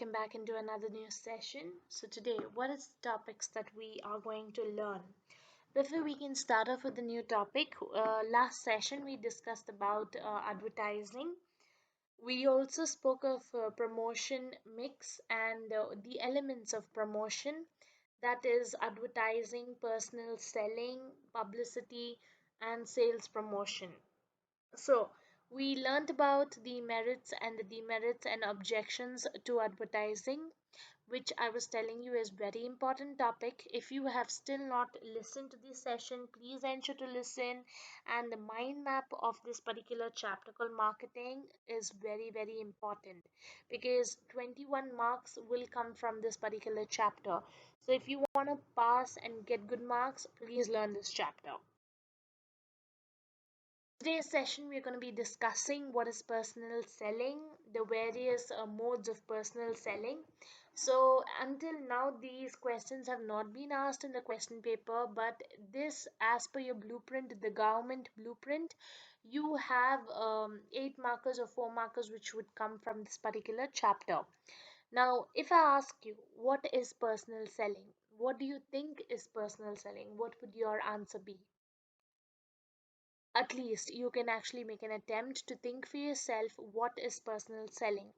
welcome back into another new session. So today, what is the topics that we are going to learn? Before we can start off with the new topic, last session we discussed about advertising. We also spoke of promotion mix and the elements of promotion, that is advertising, personal selling, publicity, and sales promotion. So, we learned about the merits and the demerits and objections to advertising, which I was telling you is very important topic. If you have still not listened to this session, please ensure to listen. And the mind map of this particular chapter called marketing is very important because 21 marks will come from this particular chapter. So if you want to pass and get good marks, please learn this chapter. Today's session, we're going to be discussing what is personal selling, the various modes of personal selling. So, until now, these questions have not been asked in the question paper, but this, as per your blueprint, the government blueprint, you have 8 markers or 4 markers which would come from this particular chapter. Now, if I ask you, what is personal selling? What do you think is personal selling? What would your answer be? At least you can actually make an attempt to think for yourself what is personal selling.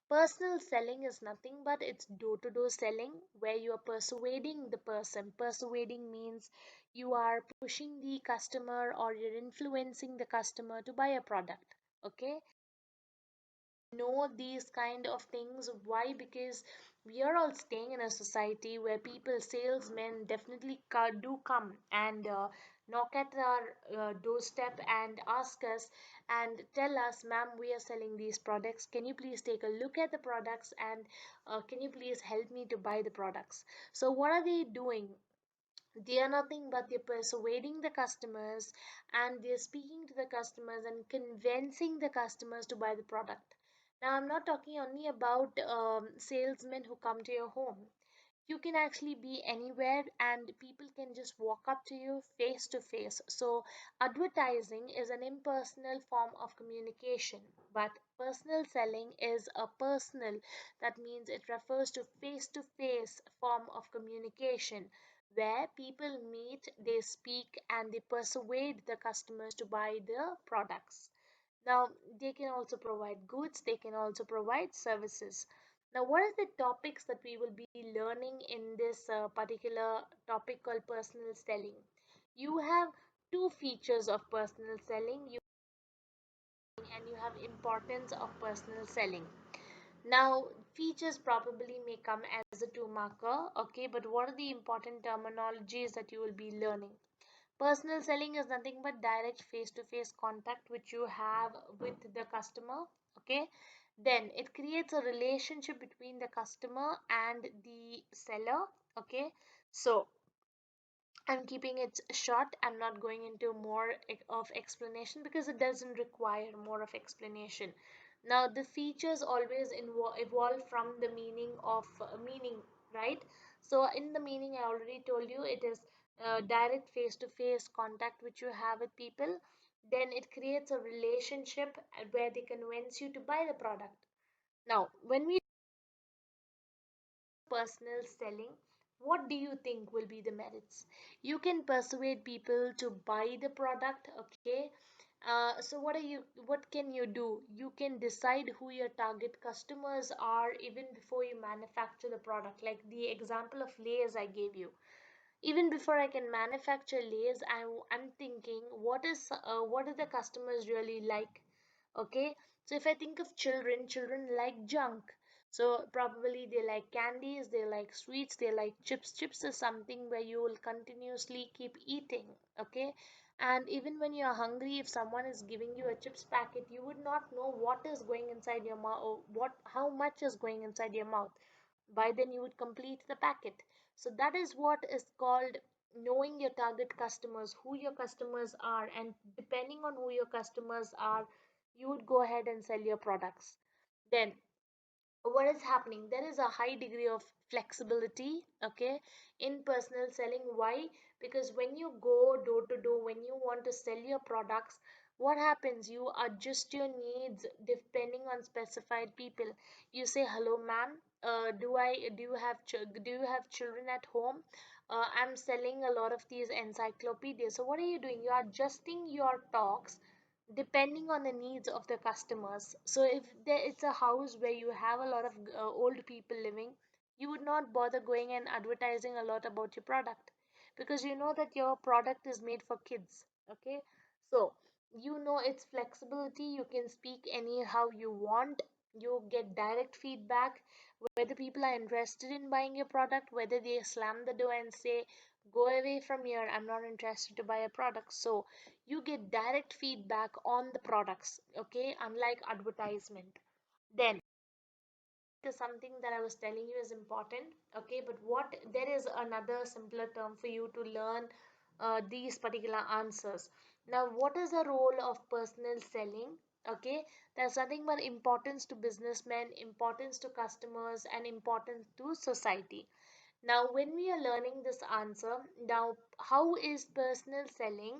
Personal selling is nothing but it's door to door selling where you are persuading the person. Persuading means you are pushing the customer or you're influencing the customer to buy a product. Okay, know these kind of things. Why? Because we are all staying in a society where people, salesmen definitely do come and knock at our doorstep and ask us and tell us, ma'am, we are selling these products, can you please take a look at the products and can you please help me to buy the products. So what are they doing? They are nothing but they're persuading the customers and they're speaking to the customers and convincing the customers to buy the product. Now, I'm not talking only about salesmen who come to your home. You can actually be anywhere and people can just walk up to you face to face. So, advertising is an impersonal form of communication, but personal selling is a personal, that means it refers to face form of communication where people meet, they speak, and they persuade the customers to buy the products. Now, they can also provide goods, they can also provide services. Now, what are the topics that we will be learning in this particular topic called personal selling? You have two features of personal selling, you and you have importance of personal selling. Now, features probably may come as a 2 marker, okay, but what are the important terminologies that you will be learning? Personal selling is nothing but direct face to face contact which you have with the customer, okay? Then it creates a relationship between the customer and the seller, okay? So, I'm keeping it short. I'm not going into more of explanation because it doesn't require more of explanation. Now, the features always evolve from the meaning of meaning, right? So, in the meaning, I already told you it is direct face-to-face contact which you have with people. Then it creates a relationship where they convince you to buy the product. Now, when we personal selling, what do you think will be the merits? You can persuade people to buy the product, okay? So what can you do? You can decide who your target customers are even before you manufacture the product. Like the example of Lay's I gave you. Even before I can manufacture Lay's, I'm thinking what do the customers really like? Okay, so if I think of children, children like junk. So probably they like candies, they like sweets, they like chips. Chips is something where you will continuously keep eating. Okay, and even when you're hungry, if someone is giving you a chips packet, you would not know what is going inside your mouth, what how much is going inside your mouth. By then you would complete the packet. So that is what is called knowing your target customers, who your customers are, and depending on who your customers are, you would go ahead and sell your products. Then what is happening? There is a high degree of flexibility, okay, in personal selling. Why? Because when you go door to door, when you want to sell your products, What happens? You adjust your needs depending on specified people. You say, "Hello, ma'am. Do you have children at home? I'm selling a lot of these encyclopedias." So what are you doing? You are adjusting your talks depending on the needs of the customers. So if it's a house where you have a lot of old people living, you would not bother going and advertising a lot about your product, because you know that your product is made for kids. Okay, so you know its flexibility, you can speak anyhow you want, you get direct feedback whether people are interested in buying your product, whether they slam the door and say, "Go away from here, I'm not interested to buy a product." So you get direct feedback on the products, okay, unlike advertisement. Then is something that I was telling you is important, okay, but what there is another simpler term for you to learn these particular answers. Now, what is the role of personal selling? Okay, there's nothing but importance to businessmen, importance to customers, and importance to society. Now, when we are learning this answer, now how is personal selling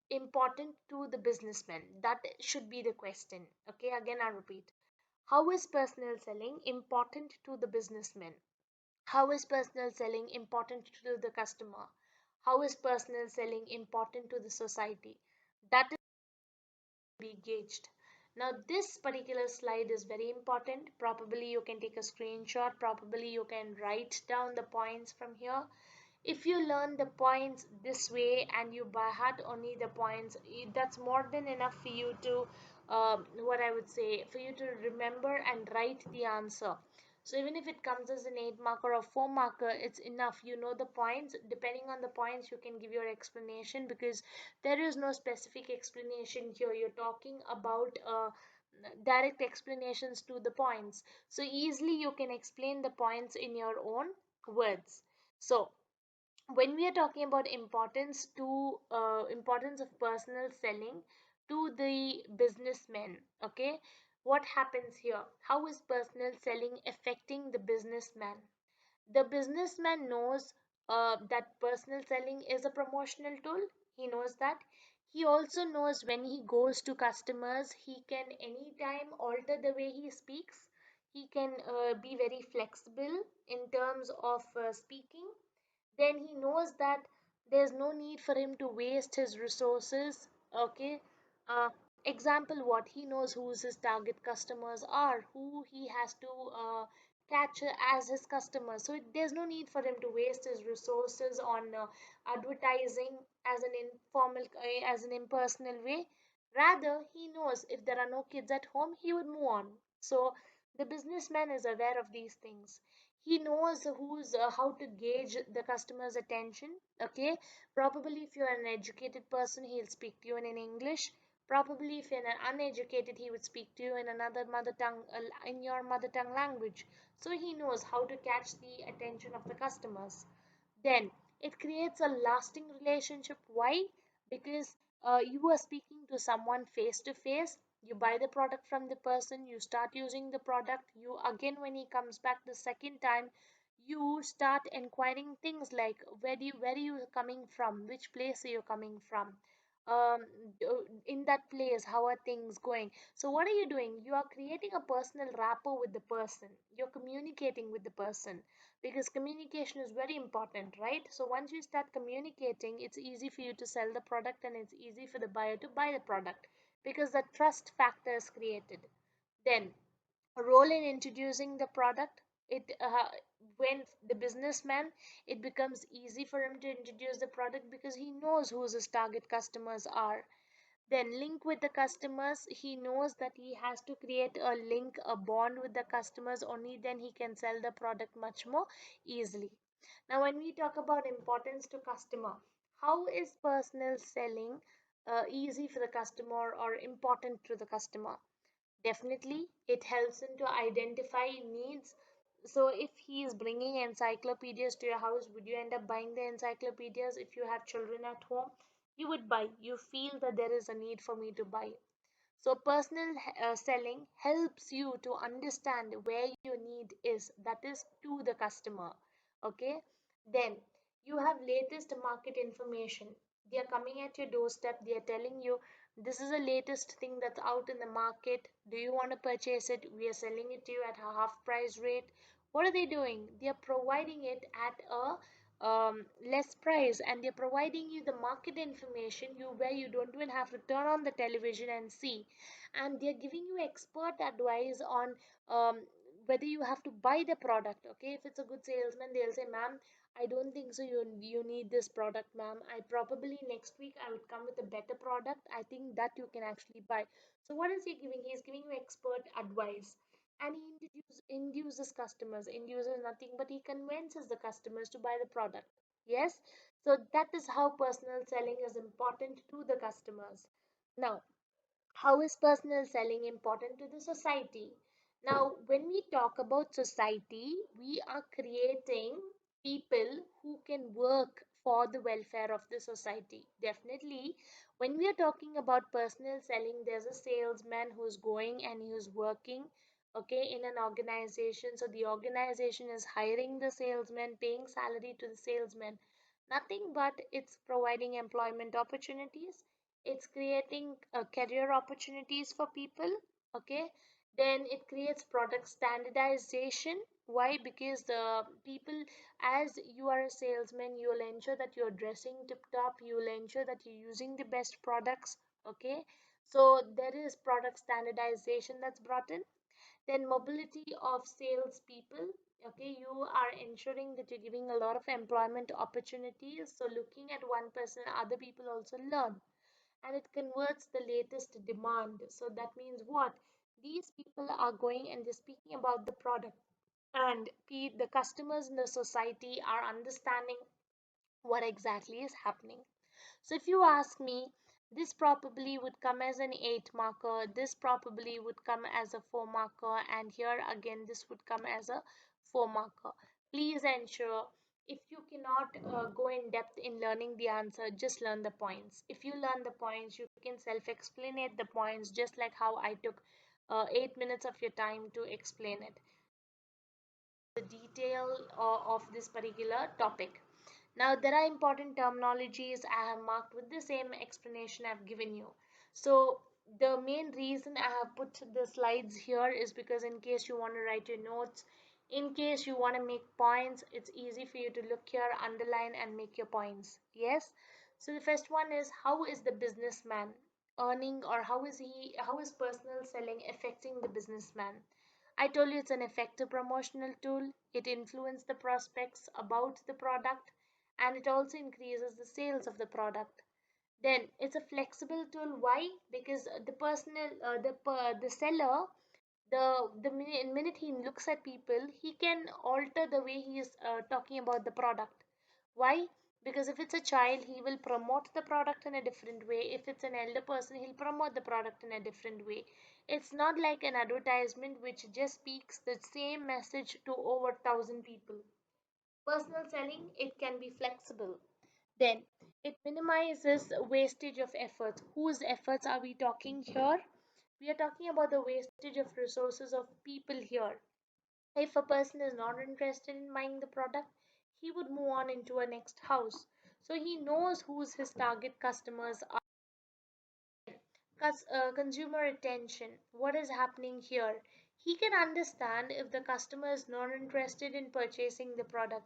important to the businessman? That should be the question. Okay, again, I repeat. How is personal selling important to the businessman? How is personal selling important to the customer? How is personal selling important to the society? That is to be gauged. Now, this particular slide is very important. Probably you can take a screenshot, probably you can write down the points from here. If you learn the points this way and you by heart only the points, that's more than enough for you to what I would say, for you to remember and write the answer. So even if it comes as an 8 marker or 4 marker, it's enough. You know the points. Depending on the points, you can give your explanation, because there is no specific explanation here. You're talking about direct explanations to the points. So easily you can explain the points in your own words. So when we are talking about importance of personal selling to the businessmen, okay, what happens here? How is personal selling affecting the businessman? The businessman knows that personal selling is a promotional tool. He knows that. He also knows when he goes to customers, he can anytime alter the way he speaks. He can be very flexible in terms of speaking. Then he knows that there's no need for him to waste his resources. Okay, uh, example, what he knows who his target customers are, who he has to catch as his customers. So there's no need for him to waste his resources on advertising as an informal as an impersonal way. Rather, he knows if there are no kids at home, he would move on. So the businessman is aware of these things. He knows who's how to gauge the customer's attention. Okay, probably if you're an educated person, he'll speak to you in English. Probably if you're uneducated, he would speak to you in another mother tongue, in your mother tongue language. So he knows how to catch the attention of the customers. Then it creates a lasting relationship. Why? Because you are speaking to someone face to face. You buy the product from the person, you start using the product. You again, when he comes back the second time, you start inquiring things like, where are you coming from, which place are you coming from, um, in that place, how are things going? So what are you doing? You are creating a personal rapport with the person. You're communicating with the person, because communication is very important, right? So once you start communicating, it's easy for you to sell the product, and it's easy for the buyer to buy the product, because the trust factor is created. Then role in introducing the product, it when the businessman, it becomes easy for him to introduce the product because he knows who his target customers are. Then link with the customers, he knows that he has to create a link, a bond with the customers. Only then he can sell the product much more easily. Now when we talk about importance to customer, how is personal selling easy for the customer or important to the customer? Definitely, it helps him to identify needs. So, if he is bringing encyclopedias to your house, would you end up buying the encyclopedias? If you have children at home, you would buy. You feel that there is a need for me to buy. So, personal selling helps you to understand where your need is, that is to the customer. Okay, then you have latest market information. They are coming at your doorstep, they are telling you, This is the latest thing that's out in the market. Do you want to purchase it? We are selling it to you at a half price rate. What are they doing? They are providing it at a less price, and they're providing you the market information you where you don't even have to turn on the television and see, and they're giving you expert advice on um, whether you have to buy the product. Okay, if it's a good salesman, they'll say, ma'am, I don't think so. You need this product, ma'am. I probably next week I would come with a better product. I think that you can actually buy. So what is he giving? He's giving you expert advice, and he induces customers. Induces nothing, but he convinces the customers to buy the product. Yes. So that is how personal selling is important to the customers. Now, how is personal selling important to the society? Now, when we talk about society, we are creating people who can work for the welfare of the society. Definitely, when we are talking about personal selling, there's a salesman who's going and who's working, okay, in an organization. So the organization is hiring the salesman, paying salary to the salesman. Nothing but it's providing employment opportunities, it's creating career opportunities for people. Okay, then it creates product standardization. Why? Because the people, as you are a salesman, you will ensure that you're dressing tip top, you will ensure that you're using the best products. Okay, so there is product standardization that's brought in. Then mobility of salespeople. Okay, you are ensuring that you're giving a lot of employment opportunities, so looking at one person, other people also learn, and it converts the latest demand. So that means what? These people are going and they're speaking about the product, and the customers in the society are understanding what exactly is happening. So if you ask me, this probably would come as an 8 marker, this probably would come as a 4 marker, and here again this would come as a 4 marker. Please ensure, if you cannot go in depth in learning the answer, just learn the points. If you learn the points, you can self-explanate the points, just like how I took 8 minutes of your time to explain it, the detail of this particular topic. Now, there are important terminologies I have marked with the same explanation I've given you. So, the main reason I have put the slides here is because, in case you want to write your notes, in case you want to make points, it's easy for you to look here, underline, and make your points. Yes? So, the first one is, how is the businessman earning, or how is personal selling affecting the businessman? I told you it's an effective promotional tool. It influences the prospects about the product, and it also increases the sales of the product. Then it's a flexible tool. Why? Because the seller, the minute he looks at people, he can alter the way he is talking about the product. Why? Because if it's a child, he will promote the product in a different way. If it's an elder person, he'll promote the product in a different way. It's not like an advertisement which just speaks the same message to over 1,000 people. Personal selling, it can be flexible. Then it minimizes wastage of efforts. Whose efforts are we talking here? We are talking about the wastage of resources of people here. If a person is not interested in buying the product, he would move on into a next house. So he knows who's his target customers are. Consumer attention. What is happening here? He can understand if the customer is not interested in purchasing the product.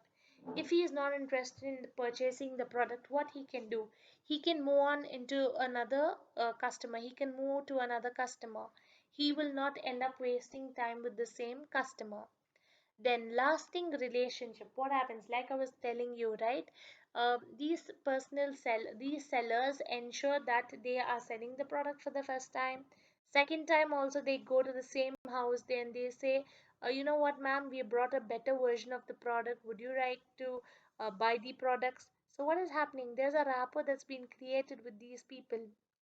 If he is not interested in purchasing the product, what he can do? He can move on into another customer. He can move to another customer. He will not end up wasting time with the same customer. Then lasting relationship, what happens, like I was telling you, right? These sellers ensure that they are selling the product for the first time, second time also they go to the same house, then they say, you know what, ma'am, we brought a better version of the product, would you like to buy the products? So what is happening, there's a rapport that's been created with these people.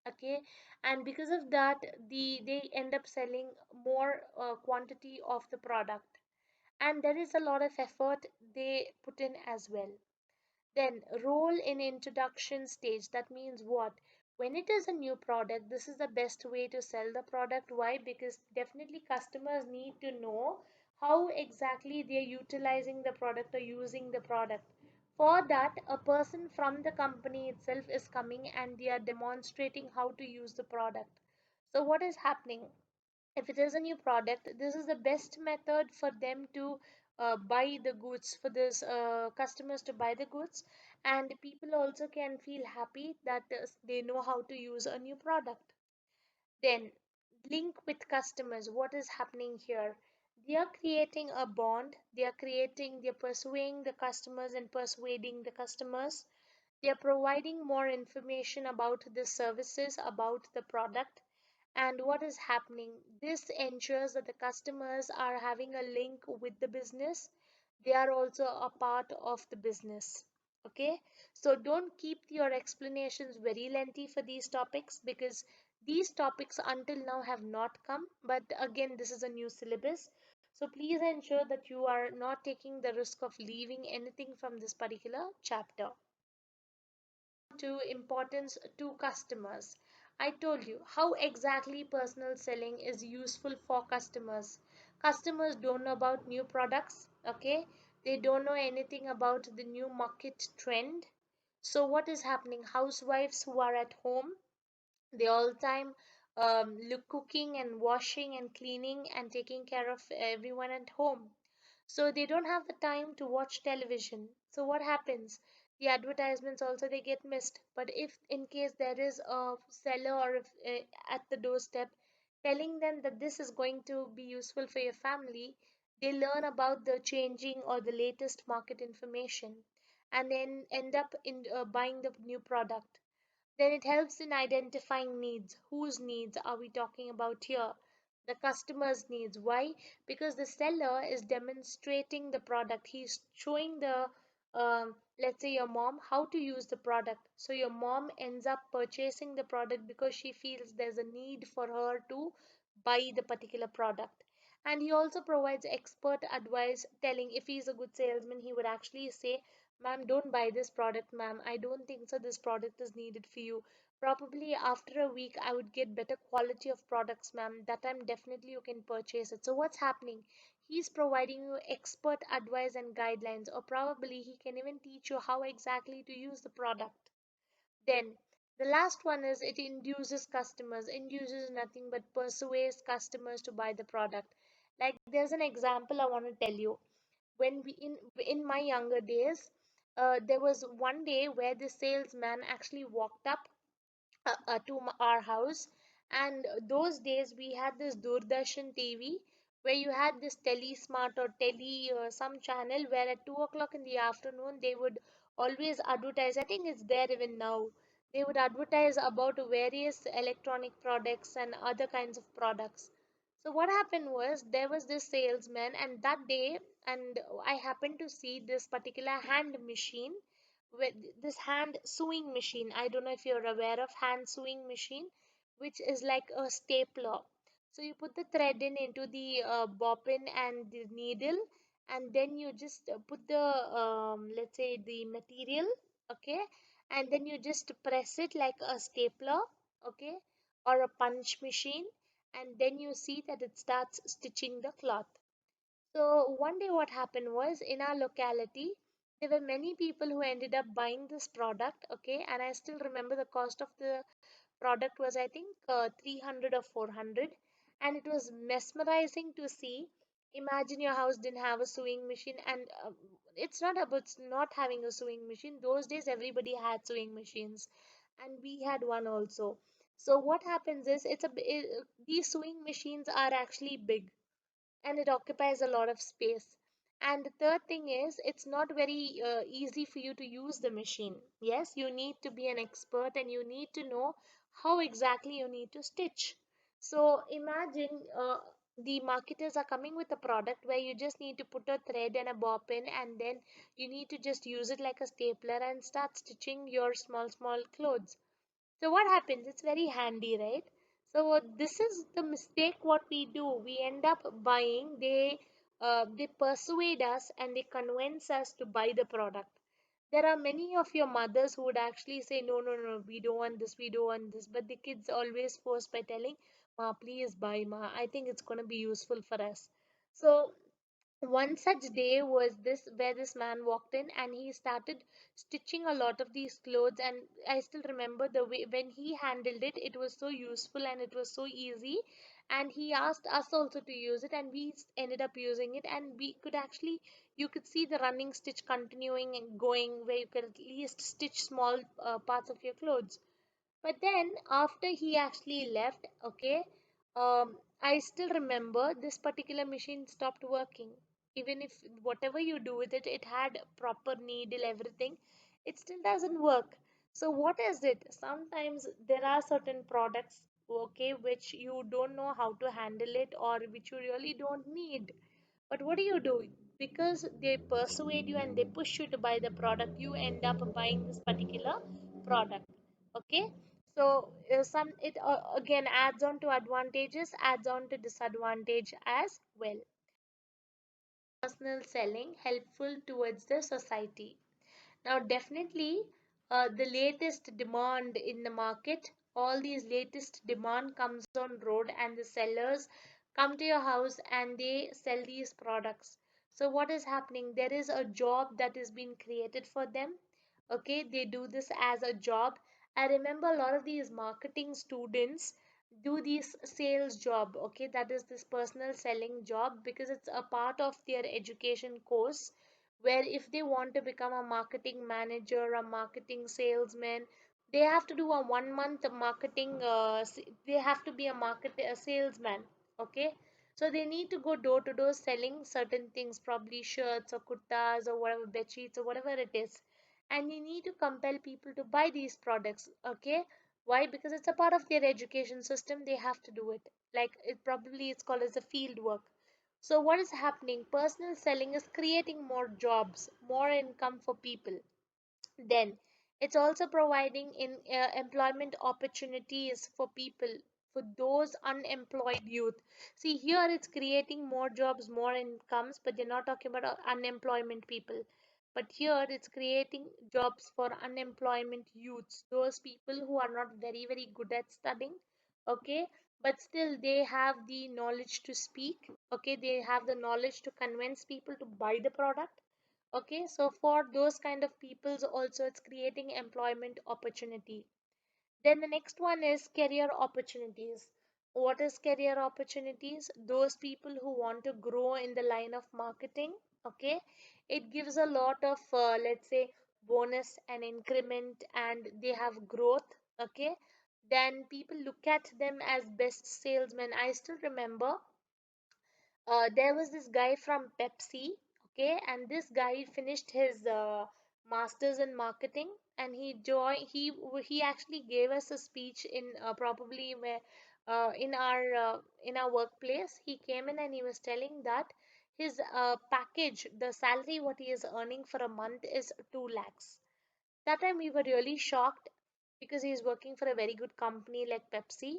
Okay, and because of that, they end up selling more quantity of the product, and there is a lot of effort they put in as well. Then role in introduction stage, that means what? When it is a new product, this is the best way to sell the product. Why? Because definitely customers need to know how exactly they're utilizing the product or using the product. For that, a person from the company itself is coming and they are demonstrating how to use the product. So what is happening? If it is a new product, this is the best method for them to buy the goods, for this customers to buy the goods, and people also can feel happy that they know how to use a new product. Then link with customers. What is happening here? They are creating a bond, they're pursuing the customers and persuading the customers. They are providing more information about the services, about the product. And what is happening? This ensures that the customers are having a link with the business. They are also a part of the business. Okay, so don't keep your explanations very lengthy for these topics, because these topics until now have not come. But again, this is a new syllabus. So please ensure that you are not taking the risk of leaving anything from this particular chapter. To importance to customers. I told you how exactly personal selling is useful for customers. Customers don't know about new products, okay? They don't know anything about the new market trend. So what is happening? Housewives who are at home, they all time look cooking and washing and cleaning and taking care of everyone at home, so they don't have the time to watch television. So what happens? The advertisements also they get missed. But if in case there is a seller or if, at the doorstep telling them that this is going to be useful for your family, they learn about the changing or the latest market information and then end up in buying the new product. Then it helps in identifying needs. Whose needs are we talking about here? The customer's needs. Why? Because the seller is demonstrating the product. He's showing the, let's say, your mom how to use the product. So your mom ends up purchasing the product because she feels there's a need for her to buy the particular product. And he also provides expert advice, telling if he's a good salesman, he would actually say, "Ma'am, don't buy this product, ma'am. I don't think so. This product is needed for you. Probably after a week, I would get better quality of products, ma'am. That time, definitely you can purchase it." So, what's happening? He's providing you expert advice and guidelines, or probably he can even teach you how exactly to use the product. Then, the last one is it induces customers. Induces nothing but persuades customers to buy the product. Like, there's an example I want to tell you. When we in my younger days, there was one day where the salesman actually walked up to our house, and those days we had this Doordarshan TV, where you had this tele smart or tele some channel where at 2 o'clock in the afternoon they would always advertise. I think it's there even now. They would advertise about various electronic products and other kinds of products. So what happened was there was this salesman, and that day, and I happened to see this particular hand machine, with this hand sewing machine. I don't know if you're aware of hand sewing machine, which is like a stapler. So you put the thread in into the bobbin and the needle, and then you just put the let's say the material, okay, and then you just press it like a stapler, okay, or a punch machine, and then you see that it starts stitching the cloth. So one day what happened was in our locality, there were many people who ended up buying this product, okay, and I still remember the cost of the product was, I think, 300 or 400, and it was mesmerizing to see. Imagine your house didn't have a sewing machine, and it's not about not having a sewing machine. Those days everybody had sewing machines, and we had one also. So what happens is these sewing machines are actually big, and it occupies a lot of space. And the third thing is, it's not very easy for you to use the machine. Yes, you need to be an expert and you need to know how exactly you need to stitch. So imagine the marketers are coming with a product where you just need to put a thread and a bobbin, and then you need to just use it like a stapler and start stitching your small clothes. So what happens? It's very handy, right? So this is the mistake what we do. We end up buying. They persuade us and they convince us to buy the product. There are many of your mothers who would actually say, "No, no, no, we don't want this, we don't want this." But the kids always force by telling, "Ma, please buy, ma. I think it's gonna be useful for us." So One such day was this where this man walked in and he started stitching a lot of these clothes, and I still remember the way when he handled it, it was so useful and it was so easy, and he asked us also to use it and we ended up using it, and we could actually, you could see the running stitch continuing and going where you could at least stitch small parts of your clothes. But then after he actually left, okay, I still remember this particular machine stopped working. Even if whatever you do with it, it had proper needle, everything, it still doesn't work. So what is it? Sometimes there are certain products, okay, which you don't know how to handle it or which you really don't need. But what do you do? Because they persuade you and they push you to buy the product, you end up buying this particular product. Okay, so some it again adds on to advantages, adds on to disadvantage as well. Personal selling helpful towards the society. Now, definitely, the latest demand in the market, all these latest demand comes on road, and the sellers come to your house and they sell these products. So, what is happening? There is a job that is being created for them. Okay, they do this as a job. I remember a lot of these marketing students do this sales job. Okay, that is this personal selling job because it's a part of their education course, where if they want to become a marketing manager, a marketing salesman, they have to do a 1 month marketing, they have to be a salesman. Okay, so they need to go door to door selling certain things, probably shirts or kurtas or whatever, bed sheets or whatever it is, and you need to compel people to buy these products. Okay, why? Because it's a part of their education system, they have to do it. Like, it probably it's called as a field work. So what is happening? Personal selling is creating more jobs, more income for people. Then it's also providing in employment opportunities for people, for those unemployed youth. See, here it's creating more jobs, more incomes, but they're not talking about unemployment people. But here it's creating jobs for unemployment youths, those people who are not very, very good at studying, okay, but still they have the knowledge to speak, okay, they have the knowledge to convince people to buy the product. Okay, so for those kind of peoples also it's creating employment opportunity. Then the next one is career opportunities. What is career opportunities? Those people who want to grow in the line of marketing, okay, it gives a lot of let's say bonus and increment and they have growth, okay. Then people look at them as best salesmen. I still remember there was this guy from Pepsi, okay, and this guy finished his masters in marketing, and he actually gave us a speech in probably where in our workplace. He came in and he was telling that his package, the salary what he is earning for a month is 2 lakhs. That time we were really shocked because he's working for a very good company like Pepsi.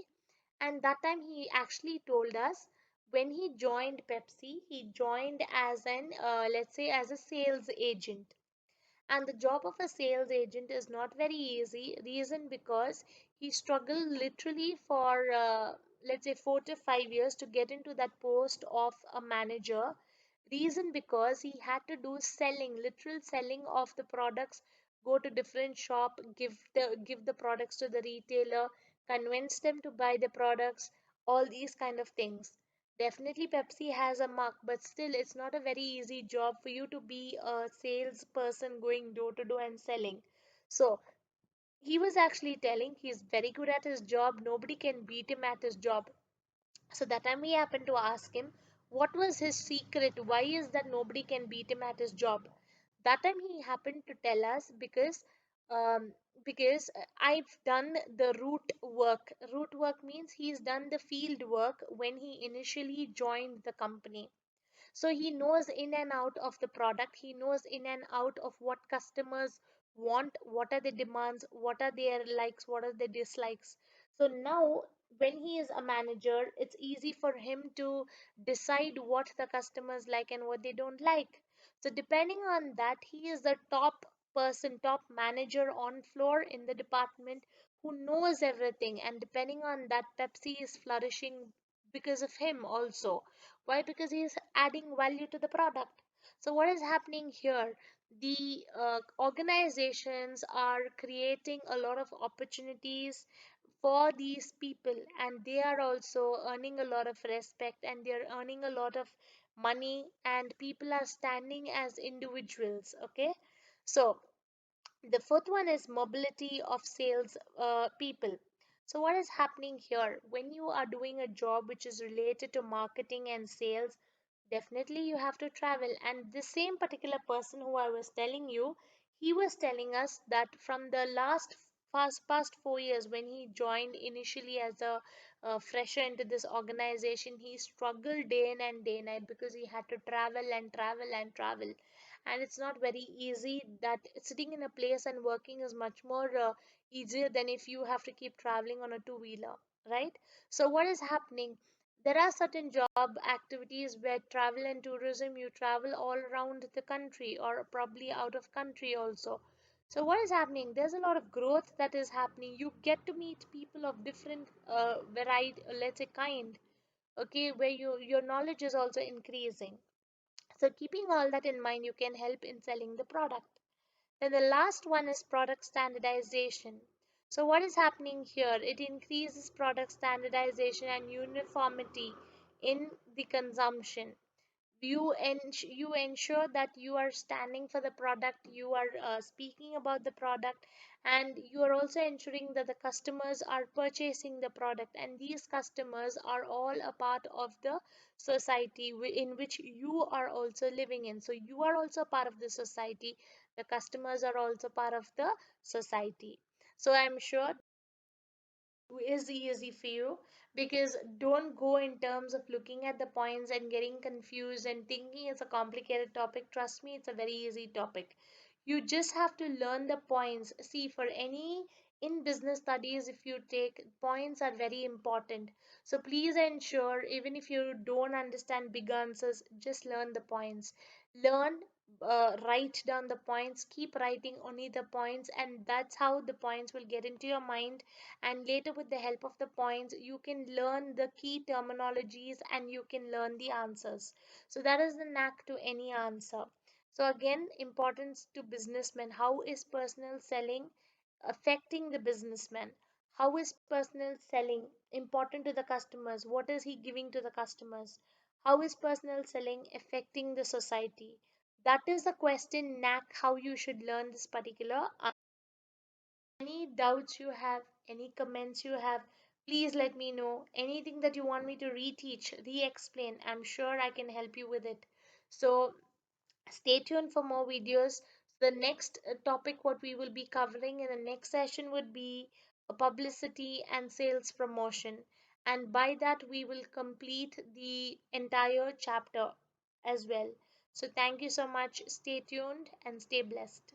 And that time he actually told us when he joined Pepsi, he joined as an, let's say, as a sales agent. And the job of a sales agent is not very easy. Reason because he struggled literally for, let's say, 4 to 5 years to get into that post of a manager. Reason because he had to do selling, literal selling of the products, go to different shop, give the products to the retailer, convince them to buy the products, all these kind of things. Definitely Pepsi has a mark, but still it's not a very easy job for you to be a salesperson going door to door and selling. So he was actually telling he's very good at his job, nobody can beat him at his job. So that time we happened to ask him what was his secret. Why is that nobody can beat him at his job? That time he happened to tell us um, because I've done the root work. Root work means he's done the field work when he initially joined the company. So he knows in and out of the product, he knows in and out of what customers want, what are the demands, what are their likes, what are the dislikes. So now when he is a manager, it's easy for him to decide what the customers like and what they don't like. So depending on that, he is the top person, top manager on floor in the department who knows everything, and depending on that Pepsi is flourishing because of him also. Why? Because he is adding value to the product. So what is happening here? The organizations are creating a lot of opportunities for these people, and they are also earning a lot of respect, and they are earning a lot of money, and people are standing as individuals. Okay, so the fourth one is mobility of sales people. So, what is happening here? When you are doing a job which is related to marketing and sales, definitely you have to travel. And the same particular person who I was telling you, he was telling us that from the past 4 years, when he joined initially as a fresher into this organization, he struggled day in and day night because he had to travel and travel and travel, and it's not very easy. That sitting in a place and working is much more easier than if you have to keep traveling on a two-wheeler, right? So what is happening? There are certain job activities where travel and tourism, you travel all around the country or probably out of country also. So what is happening? There's a lot of growth that is happening. You get to meet people of different variety, let's say kind, okay, where your knowledge is also increasing. So keeping all that in mind, you can help in selling the product. Then the last one is product standardization. So what is happening here? It increases product standardization and uniformity in the consumption. You ensure that you are standing for the product, you are speaking about the product, and you are also ensuring that the customers are purchasing the product, and these customers are all a part of the society in which you are also living in. So you are also part of the society, the customers are also part of the society. So I'm sure is easy for you, because don't go in terms of looking at the points and getting confused and thinking it's a complicated topic. Trust me, it's a very easy topic. You just have to learn the points. See, for any in business studies, if you take, points are very important. So please ensure, even if you don't understand big answers, just learn the points. Learn, write down the points, keep writing only the points, and that's how the points will get into your mind. And later, with the help of the points, you can learn the key terminologies and you can learn the answers. So that is the knack to any answer. So again, importance to businessmen. How is personal selling affecting the businessman? How is personal selling important to the customers? What is he giving to the customers? How is personal selling affecting the society? That is the question knack how you should learn this particular. Any doubts you have, any comments you have, please let me know. Anything that you want me to reteach, re-explain, I'm sure I can help you with it. So stay tuned for more videos. The next topic what we will be covering in the next session would be publicity and sales promotion. And by that we will complete the entire chapter as well. So thank you so much. Stay tuned and stay blessed.